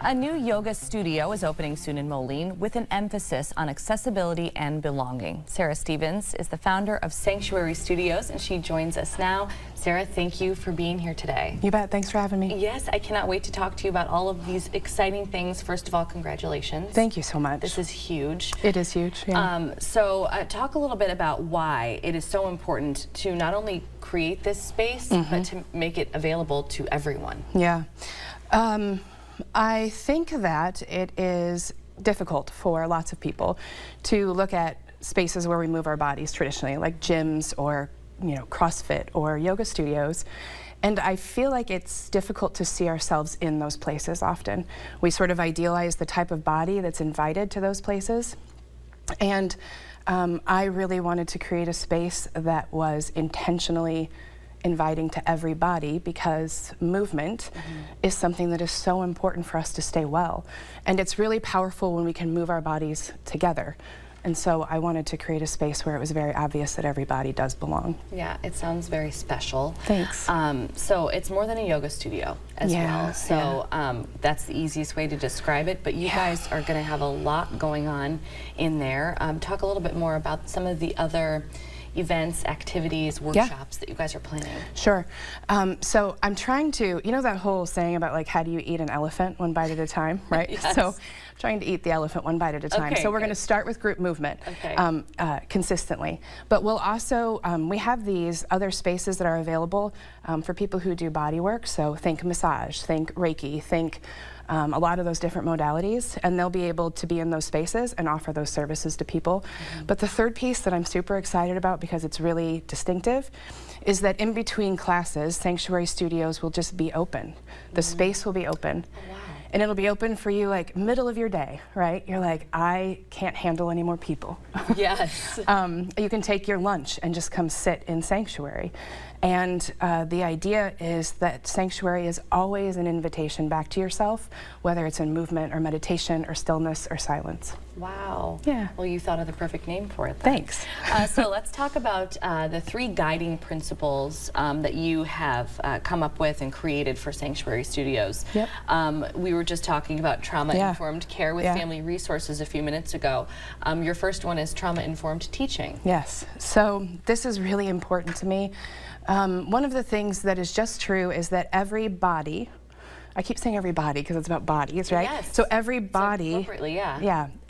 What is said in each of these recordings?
A new yoga studio is opening soon in Moline with an emphasis on accessibility and belonging. Sarah Stevens is the founder of Sanctuary Studios, and she joins us now. Sarah, thank you for being here today. You bet. Thanks for having me. Yes, I cannot wait to talk to you about all of these exciting things. First of all, congratulations. Thank you so much. This is huge. It is huge, yeah. Talk a little bit about why it is so important to not only create this space, but to make it available to everyone. Yeah. I think that it is difficult for lots of people to look at spaces where we move our bodies traditionally, like gyms or, CrossFit or yoga studios. And I feel like it's difficult to see ourselves in those places often. We sort of idealize the type of body that's invited to those places. And I really wanted to create a space that was intentionally inviting to everybody, because movement is something that is so important for us to stay well. And it's really powerful when we can move our bodies together. And so I wanted to create a space where it was very obvious that everybody does belong. Yeah, it sounds very special. Thanks. So it's more than a yoga studio as well. So that's the easiest way to describe it. But you guys are going to have a lot going on in there. Talk a little bit more about some of the other events, activities, workshops that you guys are planning. Sure. So I'm trying to, that whole saying about like, how do you eat an elephant one bite at a time, right? Yes. So I'm trying to eat the elephant one bite at a time. Okay, so we're going to start with group movement consistently. But we'll also, we have these other spaces that are available for people who do body work. So think massage, think Reiki, think a lot of those different modalities, and they'll be able to be in those spaces and offer those services to people. But the third piece that I'm super excited about, because it's really distinctive, is that in between classes, Sanctuary Studios will just be open. The space will be open. Oh, wow. And it'll be open for you like middle of your day, right? You're like, I can't handle any more people. Yes. You can take your lunch and just come sit in Sanctuary. And the idea is that Sanctuary is always an invitation back to yourself, whether it's in movement or meditation or stillness or silence. Wow. Yeah. Well, you thought of the perfect name for it then. Thanks. So let's talk about the 3 guiding principles that you have come up with and created for Sanctuary Studios. Yep. We were just talking about trauma-informed care with family resources a few minutes ago. Your first one is trauma-informed teaching. Yes. So this is really important to me. One of the things that is just true is that every body, I keep saying every body because it's about bodies, right? Yes. So every body, so appropriately,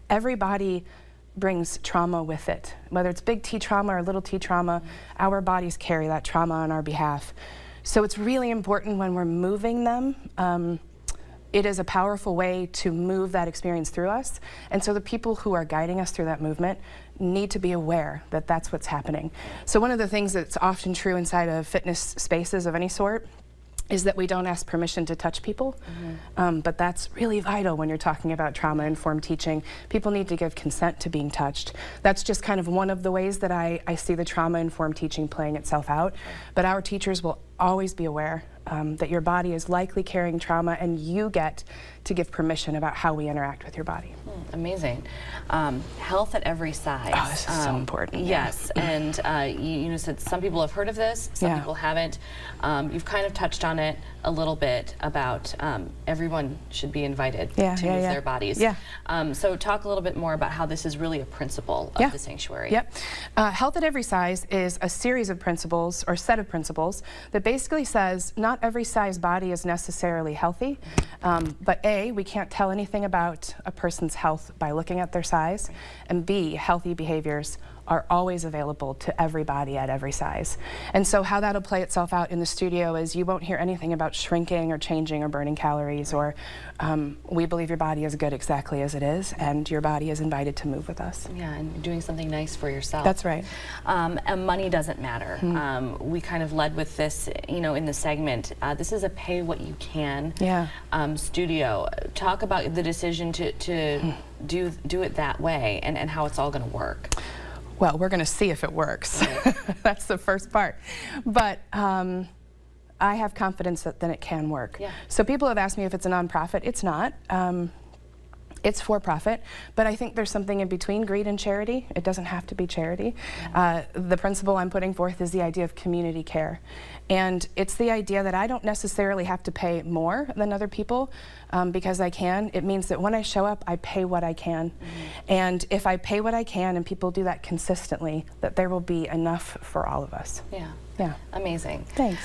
every body brings trauma with it. Whether it's big T trauma or little t trauma, our bodies carry that trauma on our behalf. So it's really important when we're moving them. It is a powerful way to move that experience through us. And so the people who are guiding us through that movement need to be aware that that's what's happening. So one of the things that's often true inside of fitness spaces of any sort is that we don't ask permission to touch people. But that's really vital when you're talking about trauma-informed teaching. People need to give consent to being touched. That's just kind of one of the ways that I see the trauma-informed teaching playing itself out. But our teachers will always be aware that your body is likely carrying trauma, and you get to give permission about how we interact with your body. Amazing. Health at every size. Oh, this is so important. Yes, and you said some people have heard of this, some people haven't. You've kind of touched on it a little bit about everyone should be invited to move their bodies. So talk a little bit more about how this is really a principle of the Sanctuary. Health at every size is a series of principles, or set of principles, that basically says not every size body is necessarily healthy, but A, we can't tell anything about a person's health by looking at their size, and B, healthy behaviors are always available to everybody at every size. And so how that'll play itself out in the studio is you won't hear anything about shrinking or changing or burning calories, or we believe your body is good exactly as it is, and your body is invited to move with us. Yeah, and doing something nice for yourself. That's right. And money doesn't matter. We kind of led with this, in the segment. This is a pay what you can studio. Talk about the decision to do it that way, and how it's all going to work. Well, we're going to see if it works. That's the first part. But I have confidence that then it can work. So people have asked me if it's a nonprofit. It's not. It's for profit, but I think there's something in between greed and charity. It doesn't have to be charity. The principle I'm putting forth is the idea of community care. And it's the idea that I don't necessarily have to pay more than other people because I can. It means that when I show up, I pay what I can. And if I pay what I can and people do that consistently, that there will be enough for all of us. Yeah. Yeah. Amazing. Thanks.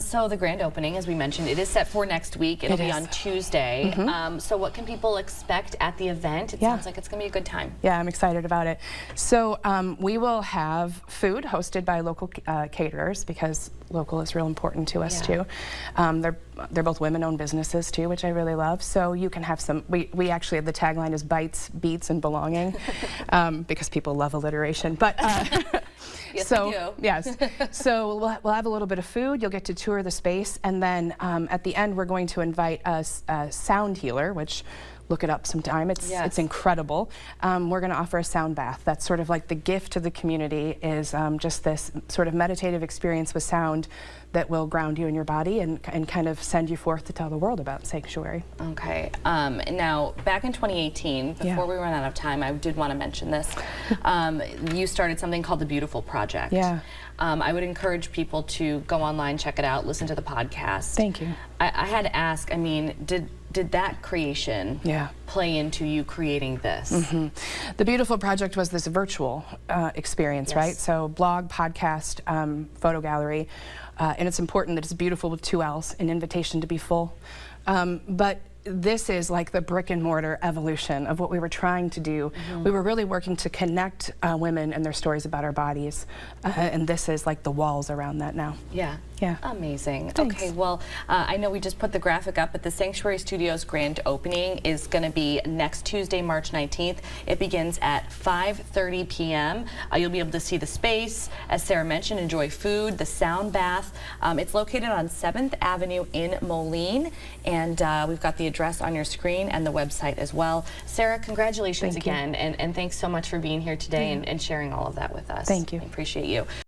So the grand opening, as we mentioned, it is set for next week. It'll be on Tuesday. So what can people expect at the event? It sounds like it's going to be a good time. Yeah, I'm excited about it. So we will have food hosted by local caterers because local is real important to us too. They're both women-owned businesses too, which I really love. So you can have some. We actually the tagline is bites, beats, and belonging, because people love alliteration. But yes, so we do. Yes, so we'll have a little bit of food. You'll get to tour the space, and then at the end we're going to invite a sound healer, which. Look it up sometime. It's incredible. We're going to offer a sound bath. That's sort of like the gift to the community is just this sort of meditative experience with sound that will ground you in your body and kind of send you forth to tell the world about Sanctuary. Okay. Now, back in 2018, before we run out of time, I did want to mention this. You started something called the Beautiful Project. Yeah. I would encourage people to go online, check it out, listen to the podcast. Thank you. I had to ask, I mean, did that creation play into you creating this? The Beautiful Project was this virtual experience, right? So blog, podcast, photo gallery, and it's important that it's beautiful with 2 L's, an invitation to be full. But this is like the brick and mortar evolution of what we were trying to do. We were really working to connect women and their stories about our bodies, and this is like the walls around that now. Yeah. Yeah. Amazing. Thanks. Okay, well, I know we just put the graphic up, but the Sanctuary Studios grand opening is going to be next Tuesday, March 19th. It begins at 5:30 p.m. You'll be able to see the space, as Sarah mentioned, enjoy food, the sound bath. It's located on 7th Avenue in Moline, and we've got the address on your screen and the website as well. Sarah, congratulations again, and thanks so much for being here today and sharing all of that with us. Thank you. I appreciate you.